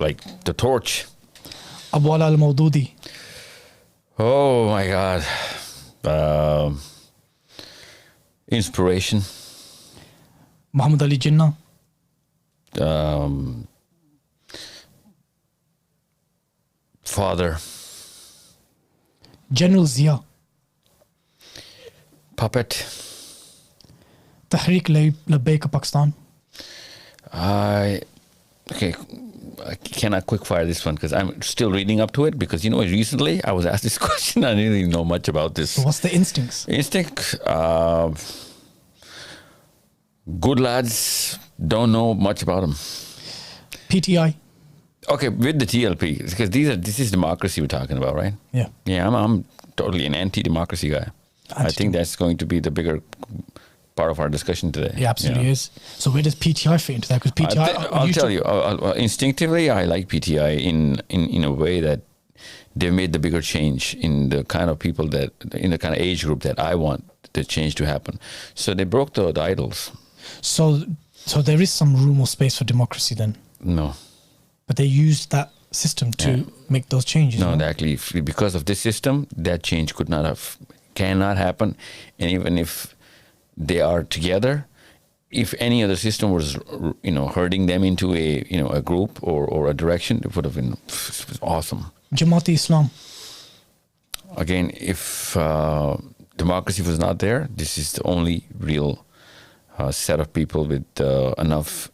like the torch. Abu Ala al-Mawdudi. Oh my God. Inspiration. Muhammad Ali Jinnah. Father. General Zia. Puppet. Tahreek Labbaik Pakistan. Okay, I cannot quick fire this one because I'm still reading up to it, because recently I was asked this question. I didn't even know much about this. So what's the instincts? Good lads, don't know much about them. PTI. Okay, with the TLP, because this is democracy we're talking about, right? Yeah. Yeah, I'm totally an anti-democracy guy. I think that's going to be the bigger part of our discussion today. Yeah, absolutely is. So where does PTI fit into that? Because PTI, I'll tell you, instinctively, I like PTI in a way that they've made the bigger change in the kind of people in the kind of age group that I want the change to happen. So they broke the idols. So there is some room or space for democracy then? No. But they used that system to make those changes. No, actually, because of this system, that change cannot happen. And even if they are together, if any other system was, herding them into a group or a direction, it would have been awesome. Jamaat-e-Islam. Again, if democracy was not there, this is the only real set of people with enough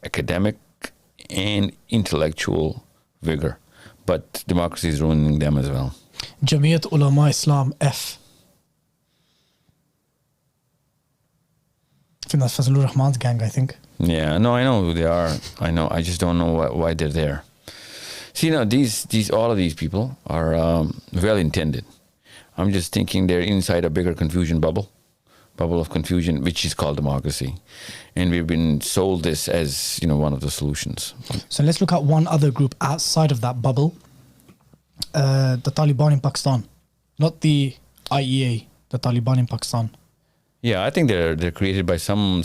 academic and intellectual vigor. But democracy is ruining them as well. Jamiat Ulama Islam F. I think that's Fazlur Rahman's gang, I think. Yeah, no, I know who they are. I know. I just don't know why they're there. See, all of these people are well intended. I'm just thinking they're inside a bigger confusion bubble of confusion, which is called democracy. And we've been sold this as, one of the solutions. So let's look at one other group outside of that bubble. The Taliban in Pakistan. Not the IEA, the Taliban in Pakistan. Yeah, I think they're created by some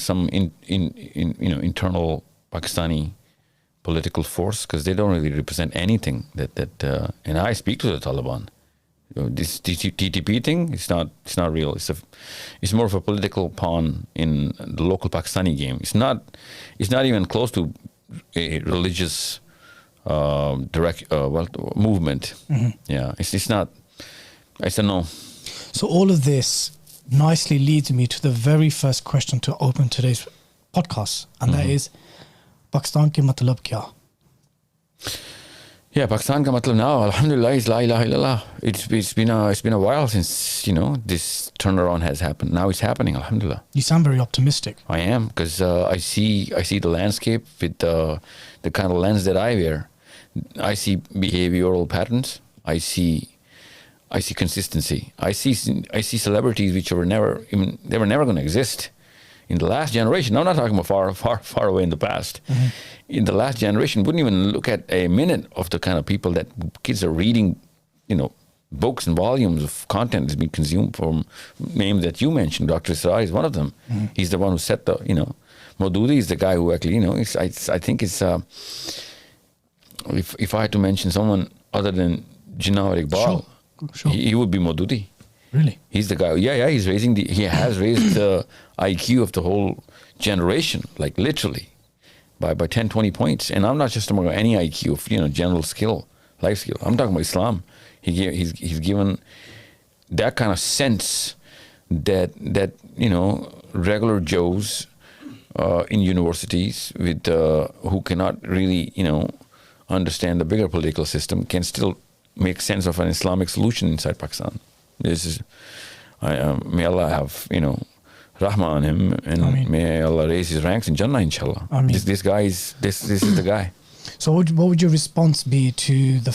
internal Pakistani political force, because they don't really represent anything that and I speak to the Taliban. This TTP thing, it's not real. It's more of a political pawn in the local Pakistani game. It's not even close to a religious movement. Mm-hmm. Yeah, it's not. I said no. So all of this nicely leads me to the very first question to open today's podcast, and that is, Pakistan ke matlab kya? Yeah, Pakistan ka matlab now, alhamdulillah, is la ilaha illallah. It's been a while since this turnaround has happened. Now it's happening, alhamdulillah. You sound very optimistic. I am, because I see the landscape with the kind of lens that I wear. I see behavioral patterns. I see consistency. I see celebrities which were never going to exist in the last generation. I'm not talking about far away in the past. Mm-hmm. In the last generation, wouldn't even look at a minute of the kind of people that kids are reading. Books and volumes of content is being consumed from names that you mentioned. Dr. Sarai is one of them. Mm-hmm. He's the one who set the. Maududi is the guy who actually. I think it's. If I had to mention someone other than Jinnah Iqbal. Sure. He would be Maududi. Really? He's the guy. Yeah. He has raised the IQ of the whole generation, like literally, by 10, 20 points. And I'm not just talking about any IQ of general skill, life skill. I'm talking about Islam. He's given that kind of sense that regular Joes in universities with who cannot really understand the bigger political system can still make sense of an Islamic solution inside Pakistan. This is, may Allah have, rahmah on him, and Ameen. May Allah raise his ranks in Jannah, inshallah. This guy is, this is the guy. So what would your response be to the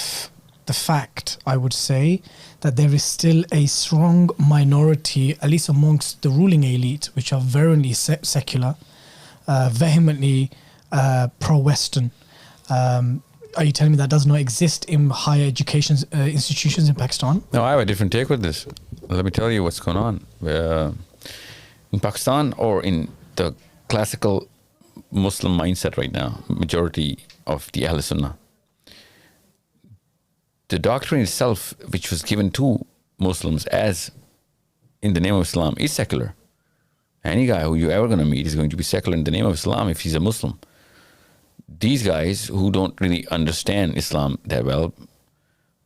fact, I would say, that there is still a strong minority, at least amongst the ruling elite, which are very secular, vehemently pro-Western. Are you telling me that does not exist in higher education institutions in Pakistan? No, I have a different take with this. Let me tell you what's going on. In Pakistan, or in the classical Muslim mindset right now, majority of the Ahl Sunnah. The doctrine itself, which was given to Muslims as in the name of Islam, is secular. Any guy who you're ever going to meet is going to be secular in the name of Islam if he's a Muslim. These guys who don't really understand Islam that well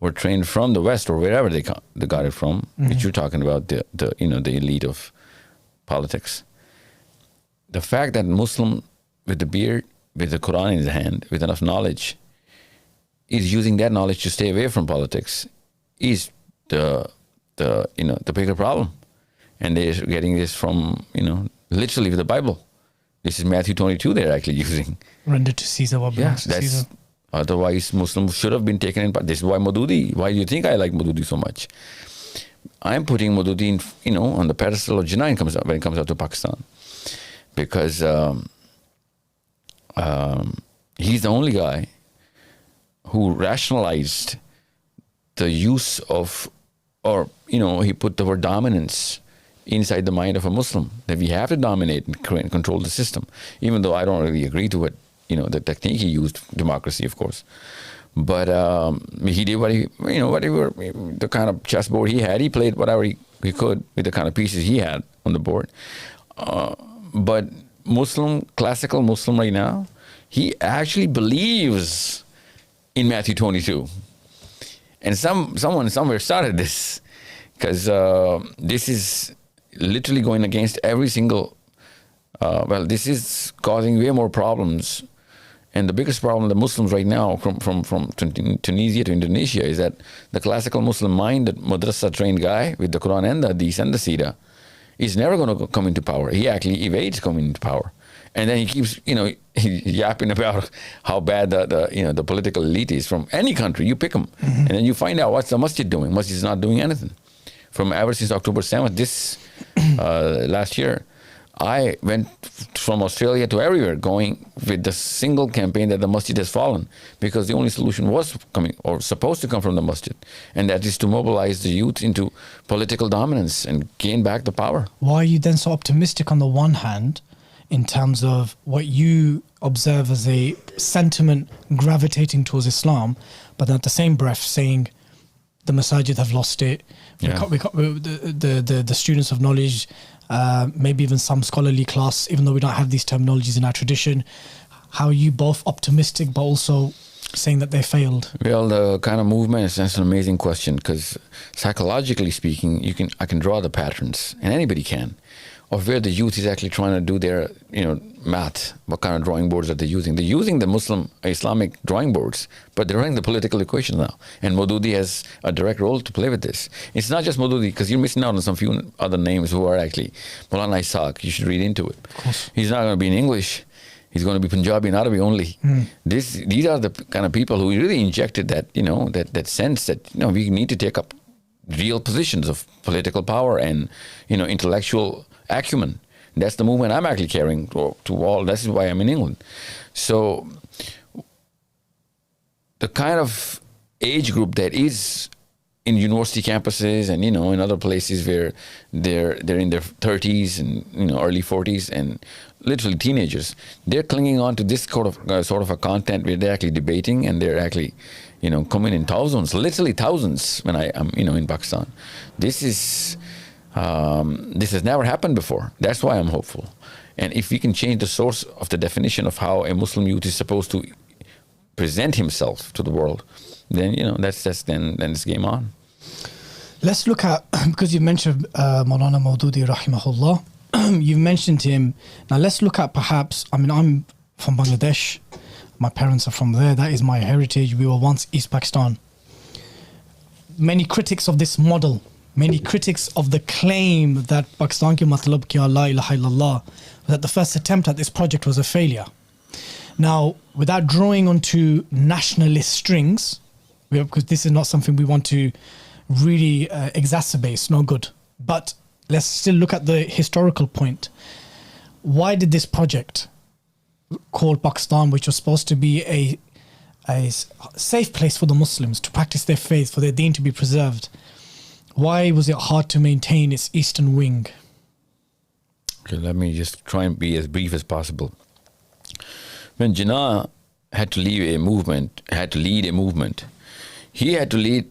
were trained from the West or wherever they got it from, which you're talking about, the elite of politics. The fact that Muslim with the beard, with the Quran in his hand, with enough knowledge, is using that knowledge to stay away from politics is the bigger problem. And they're getting this from, literally with the Bible. This is Matthew 22 they're actually using. Render to Caesar what belongs to Caesar. Otherwise, Muslims should have been taken in. This is why Maududi. Why do you think I like Maududi so much? I'm putting Maududi in, on the pedestal of Jinnah when it comes out to Pakistan. Because he's the only guy who rationalized the use of, he put the word dominance inside the mind of a Muslim, that we have to dominate and control the system, even though I don't really agree to it, the technique he used, democracy, of course. But he did the kind of chessboard he had, he played whatever he could with the kind of pieces he had on the board. But classical Muslim right now, he actually believes in Matthew 22. And someone somewhere started this, because this is literally going against every single, this is causing way more problems. And the biggest problem the Muslims right now, from Tunisia to Indonesia, is that the classical Muslim mind, that madrasa-trained guy with the Quran and the Hadith and the Sira, is never going to come into power. He actually evades coming into power. And then he keeps, yapping about how bad the political elite is from any country. You pick them. Mm-hmm. And then you find out what's the masjid doing. Masjid is not doing anything. Ever since October 7th, last year, I went from Australia to everywhere going with the single campaign that the masjid has fallen, because the only solution was coming or supposed to come from the masjid, and that is to mobilize the youth into political dominance and gain back the power. Why are you then so optimistic on the one hand in terms of what you observe as a sentiment gravitating towards Islam, but then at the same breath saying the masajid have lost it, the students of knowledge, maybe even some scholarly class, even though we don't have these terminologies in our tradition? How are you both optimistic but also saying that they failed? Well, the kind of movement, that's an amazing question, because psychologically speaking, I can draw the patterns, and anybody can, of where the youth is actually trying to do their, math. What kind of drawing boards are they using? They're using the Islamic drawing boards, but they're running the political equation now. And Maududi has a direct role to play with this. It's not just Maududi, because you're missing out on some few other names who are actually Maulana Ishaq. You should read into it. Of course. He's not going to be in English. He's going to be Punjabi and Arabic only. These are the kind of people who really injected that, that sense that, we need to take up real positions of political power and, intellectual acumen. That's the movement I'm actually carrying to all. This is why I'm in England. So the kind of age group that is in university campuses and, in other places where they're in their 30s and, early 40s and literally teenagers, they're clinging on to this sort of a content where they're actually debating, and they're actually, coming in thousands, literally thousands when I'm, in Pakistan. This has never happened before. That's why I'm hopeful. And if we can change the source of the definition of how a Muslim youth is supposed to present himself to the world, then then it's game on. Let's look at, because you mentioned Maulana Maududi rahimahullah, you've mentioned him. Now let's look at perhaps, I'm from Bangladesh. My parents are from there. That is my heritage. We were once East Pakistan. Many critics of this model, many critics of the claim that Pakistan ki matlab kya la ilaha illallah, that the first attempt at this project was a failure. Now, without drawing onto nationalist strings, because this is not something we want to really exacerbate, it's not good. But let's still look at the historical point. Why did this project called Pakistan, which was supposed to be a safe place for the Muslims to practice their faith, for their deen to be preserved, why was it hard to maintain its eastern wing? Okay, let me just try and be as brief as possible. when Jinnah had to lead a movement, he had to lead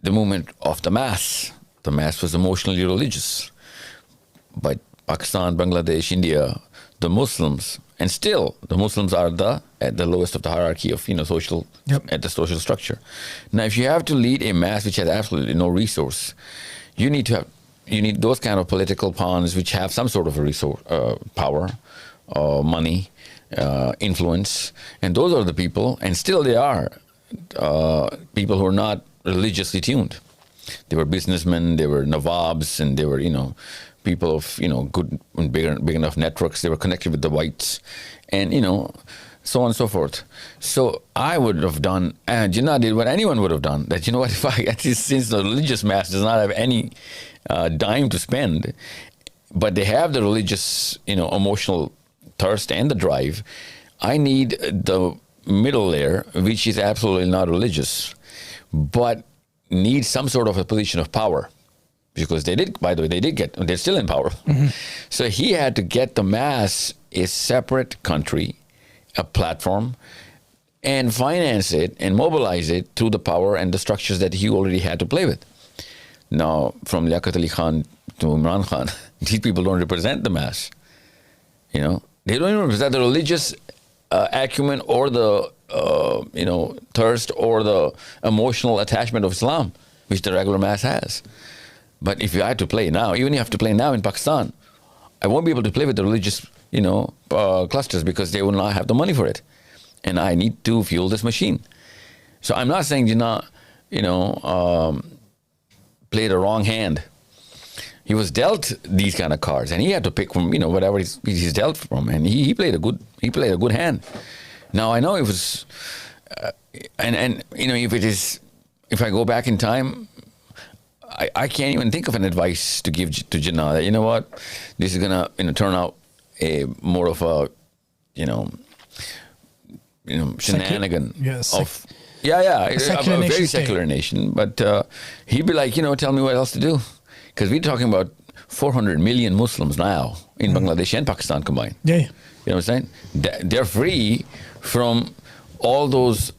the movement of the mass. The mass was emotionally religious. But Pakistan, Bangladesh, India, the Muslims, and still the Muslims are at the lowest of the hierarchy of social at the social structure. Now, if you have to lead a mass which has absolutely no resource, you need those kind of political pawns which have some sort of a resource, power, money, influence, and those are the people, and still they are people who are not religiously tuned. They were businessmen, they were nawabs, and they were people of good and big enough networks. They were connected with the whites, and so on and so forth. So I would have done, and Jinnah did what anyone would have done. That since the religious mass does not have any dime to spend, but they have the religious emotional thirst and the drive, I need the middle layer, which is absolutely not religious, but needs some sort of a position of power. Because they did, by the way, they're still in power. Mm-hmm. So he had to get the mass a separate country, a platform, and finance it and mobilize it through the power and the structures that he already had to play with. Now, from Liaquat Ali Khan to Imran Khan, these people don't represent the mass. They don't even represent the religious acumen or the thirst or the emotional attachment of Islam, which the regular mass has. But if you had to play now, even if you have to play now in Pakistan, I won't be able to play with the religious, clusters because they will not have the money for it. And I need to fuel this machine. So I'm not saying Jinnah, played a wrong hand. He was dealt these kind of cards, and he had to pick from, whatever he's dealt from, and he played a good hand. Now I know it was, if I go back in time, I can't even think of an advice to give to Jinnah that, what, this is gonna turn out a more of a shenanigan of a very secular nation. But he'd be like, tell me what else to do, because we're talking about 400 million Muslims now in Bangladesh and Pakistan combined. Yeah. You know what I'm saying? They're free from all those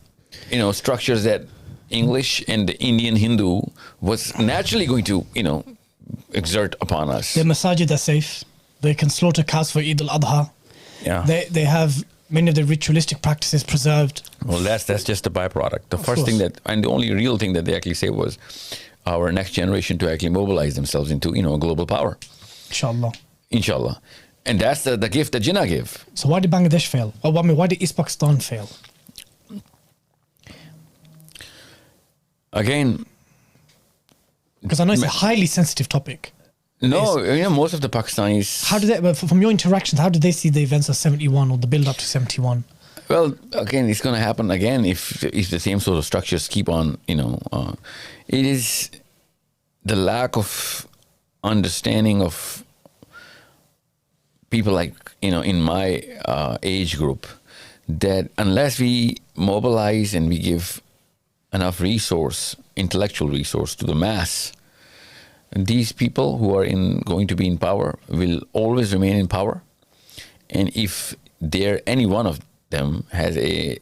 structures that English and the Indian Hindu was naturally going to, exert upon us. Their masajid are safe. They can slaughter cows for Eid al-Adha. Yeah. They have many of the ritualistic practices preserved. Well, that's just a byproduct. The first thing and the only real thing that they actually say was our next generation to actually mobilize themselves into, a global power. Inshallah. And that's the gift that Jinnah gave. So why did Bangladesh fail? Or why did East Pakistan fail? Again, because I know it's a highly sensitive topic. No, most of the Pakistanis. How did they, from your interactions, how did they see the events of 71 or the build up to 71? Well, again, it's going to happen again if the same sort of structures keep on. It is the lack of understanding of people like in my age group, that unless we mobilize and we give enough intellectual resource to the mass, these people who are going to be in power will always remain in power. And if any one of them has a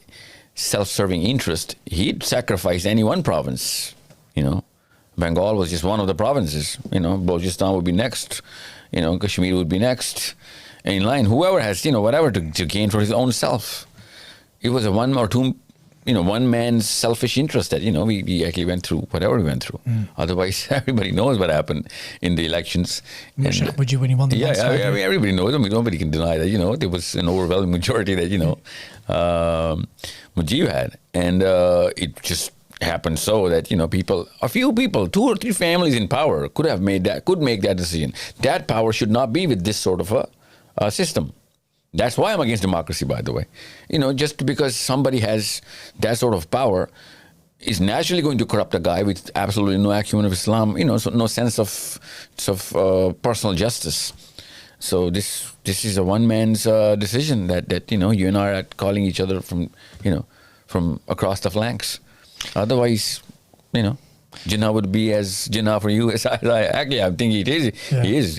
self-serving interest, he'd sacrifice any one province. Bengal was just one of the provinces. Balochistan would be next. Kashmir would be next in line. Whoever has whatever to gain for his own self. It was a one man's selfish interest that we actually went through whatever we went through. Otherwise, everybody knows what happened in the elections. Sheikh Mujib, when he won the everybody knows. Nobody can deny that. There was an overwhelming majority that Mujib had, and it just happened so that a few people, 2 or 3 families in power could make that decision. That power should not be with this sort of a system. That's why I'm against democracy, by the way. Just because somebody has that sort of power is naturally going to corrupt a guy with absolutely no acumen of Islam, so no sense of personal justice. So this is a one man's decision that you and I are calling each other from across the flanks. Otherwise, Jinnah would be as Jinnah for you as I think it is. Yeah. He is.